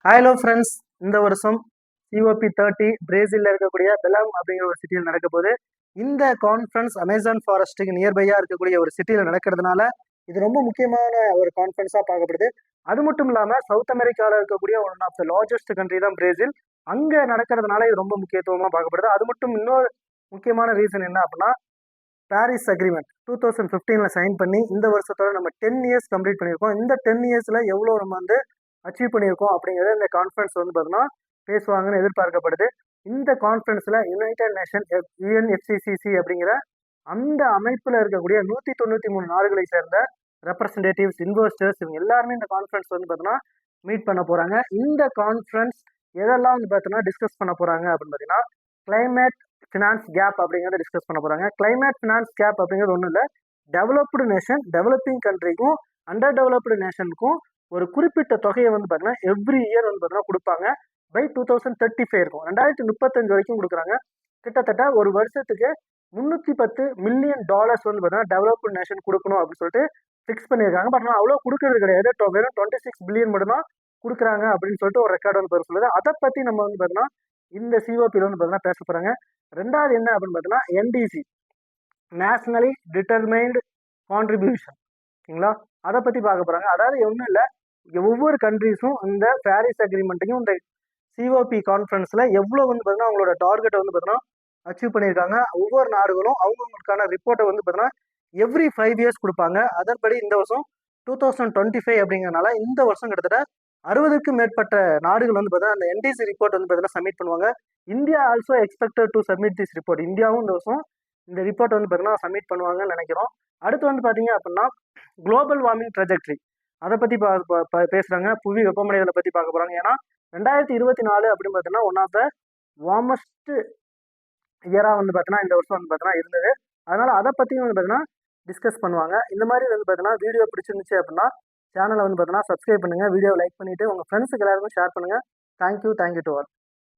Hello friends, இந்த வருஷம் COP30 பிரேசிலில் இருக்கக்கூடிய பெலாம் அப்படிங்கிற ஒரு சிட்டியில் நடக்க போகுது. இந்த கான்ஃபரன்ஸ் அமேசான் ஃபாரஸ்ட்டுக்கு நியர்பையாக இருக்கக்கூடிய ஒரு சிட்டியில் நடக்கிறதுனால இது ரொம்ப முக்கியமான ஒரு கான்ஃபரன்ஸாக பார்க்கப்படுது. அது மட்டும் இல்லாமல் சவுத் அமெரிக்காவில் இருக்கக்கூடிய one of the largest country தான் பிரேசில். அங்கே நடக்கிறதுனால இது ரொம்ப முக்கியத்துவமாக பார்க்கப்படுது. அது மட்டும் இன்னொரு முக்கியமான ரீசன் என்ன அப்படின்னா, பாரிஸ் அக்ரிமெண்ட் 2015 சைன் பண்ணி இந்த வருஷத்தோட நம்ம 10 இயர்ஸ் கம்ப்ளீட் பண்ணியிருக்கோம். இந்த 10 இயர்ஸில் எவ்வளோ நம்ம அச்சீவ் பண்ணியிருக்கோம் அப்படிங்கிறத இந்த கான்ஃபரன்ஸ் பார்த்தீங்கன்னா பேசுவாங்கன்னு எதிர்பார்க்கப்படுது. இந்த கான்ஃபரன்ஸில் யுனைடெட் நேஷன் UNFCCC அப்படிங்கிற அந்த அமைப்பில் இருக்கக்கூடிய 193 நாடுகளை சேர்ந்த ரெப்ரஸன்டேட்டிவ்ஸ், இன்வெஸ்டர்ஸ் இவங்க எல்லாருமே இந்த கான்ஃபரன்ஸ் பார்த்தீங்கன்னா மீட் பண்ண போகிறாங்க. இந்த கான்ஃபரன்ஸ் எதெல்லாம் பார்த்தீங்கன்னா டிஸ்கஸ் பண்ண போகிறாங்க அப்படின்னு பார்த்தீங்கன்னா, கிளைமேட் ஃபினான்ஸ் கேப் அப்படிங்கிறத டிஸ்கஸ் பண்ண போகிறாங்க. கிளைமேட் ஃபினான்ஸ் கேப் அப்படிங்கிறது ஒன்றும் இல்லை, டெவலப்டு நேஷன் டெவலப்பிங் கண்ட்ரிக்கும் அண்டர் டெவலப்டு நேஷனுக்கும் ஒரு குறிப்பிட்ட தொகையை பார்த்தீங்கன்னா எவ்ரி இயர் பார்த்தீங்கன்னா கொடுப்பாங்க. பை 2035 இருக்கும், 2035 வரைக்கும் கொடுக்குறாங்க. கிட்டத்தட்ட ஒரு வருஷத்துக்கு $310 மில்லியன் பார்த்தீங்கன்னா டெவலப்டு நேஷன் கொடுக்கணும் அப்படின்னு சொல்லிட்டு ஃபிக்ஸ் பண்ணியிருக்காங்க. பட் ஆனால் அவ்வளோ கொடுக்கறது கிடையாது, வெறும் 26 பில்லியன் மட்டும்தான் கொடுக்குறாங்க அப்படின்னு சொல்லிட்டு ஒரு ரெக்கார்டு பேர் சொல்லுது. அதை பற்றி நம்ம பார்த்தீங்கன்னா இந்த சிஓபியில் பார்த்தீங்கன்னா பேச போகிறாங்க. ரெண்டாவது என்ன அப்படின்னு பார்த்தீங்கன்னா NDC, நேஷனலி டிட்டர்மைன்டு கான்ட்ரிபியூஷன், ஓகேங்களா, அதை பற்றி பார்க்க போகிறாங்க. அதாவது ஒன்றும் இல்லை, ஒவ்வொரு கண்ட்ரிஸும் இந்த பாரிஸ் அக்ரிமெண்ட்டையும் இந்த சிஓபி கான்ஃபரன்ஸில் எவ்வளோ பார்த்தீங்கன்னா அவங்களோட டார்கெட்டை பார்த்தீங்கன்னா அச்சீவ் பண்ணியிருக்காங்க. ஒவ்வொரு நாடுகளும் அவங்களுக்கான ரிப்போர்ட்டை பார்த்தீங்கன்னா எவ்ரி 5 இயர்ஸ் கொடுப்பாங்க. அதன்படி இந்த வருஷம் 2025 அப்படிங்கிறனால இந்த வருஷம் கிட்டத்தட்ட 60க்கும் மேற்பட்ட நாடுகள் பார்த்தீங்கன்னா அந்த NDC ரிப்போர்ட் பார்த்தீங்கன்னா சப்மிட் பண்ணுவாங்க. India also expected to submit this report. இந்தியாவும் இந்த வருஷம் இந்த ரிப்போர்ட் பார்த்தீங்கன்னா சப்மிட் பண்ணுவாங்கன்னு நினைக்கிறோம். அடுத்து பார்த்தீங்க அப்படின்னா குளோபல் வார்மிங் ட்ரெஜெக்டரி, அதை பற்றி பேசுகிறாங்க. புவி வெப்பமடைதலை பற்றி பார்க்க போகிறாங்க. ஏன்னா 2024 அப்படின்னு பார்த்தீங்கன்னா ஒன் ஆஃப் த வார்மஸ்ட் இயராக பார்த்தீங்கன்னா இந்த வருஷம் பார்த்தீங்கன்னா இருந்தது. அதனால் அதை பற்றியும் பார்த்தீங்கன்னா டிஸ்கஸ் பண்ணுவாங்க. இந்த மாதிரி பார்த்தீங்கன்னா வீடியோ பிடிச்சிருந்துச்சு அப்படின்னா சேனலை பார்த்தீங்கன்னா சப்ஸ்கிரைப் பண்ணுங்கள், வீடியோ லைக் பண்ணிவிட்டு உங்கள் ஃப்ரெண்ட்ஸுக்கு எல்லாருக்கும் ஷேர் பண்ணுங்கள். Thank you to all.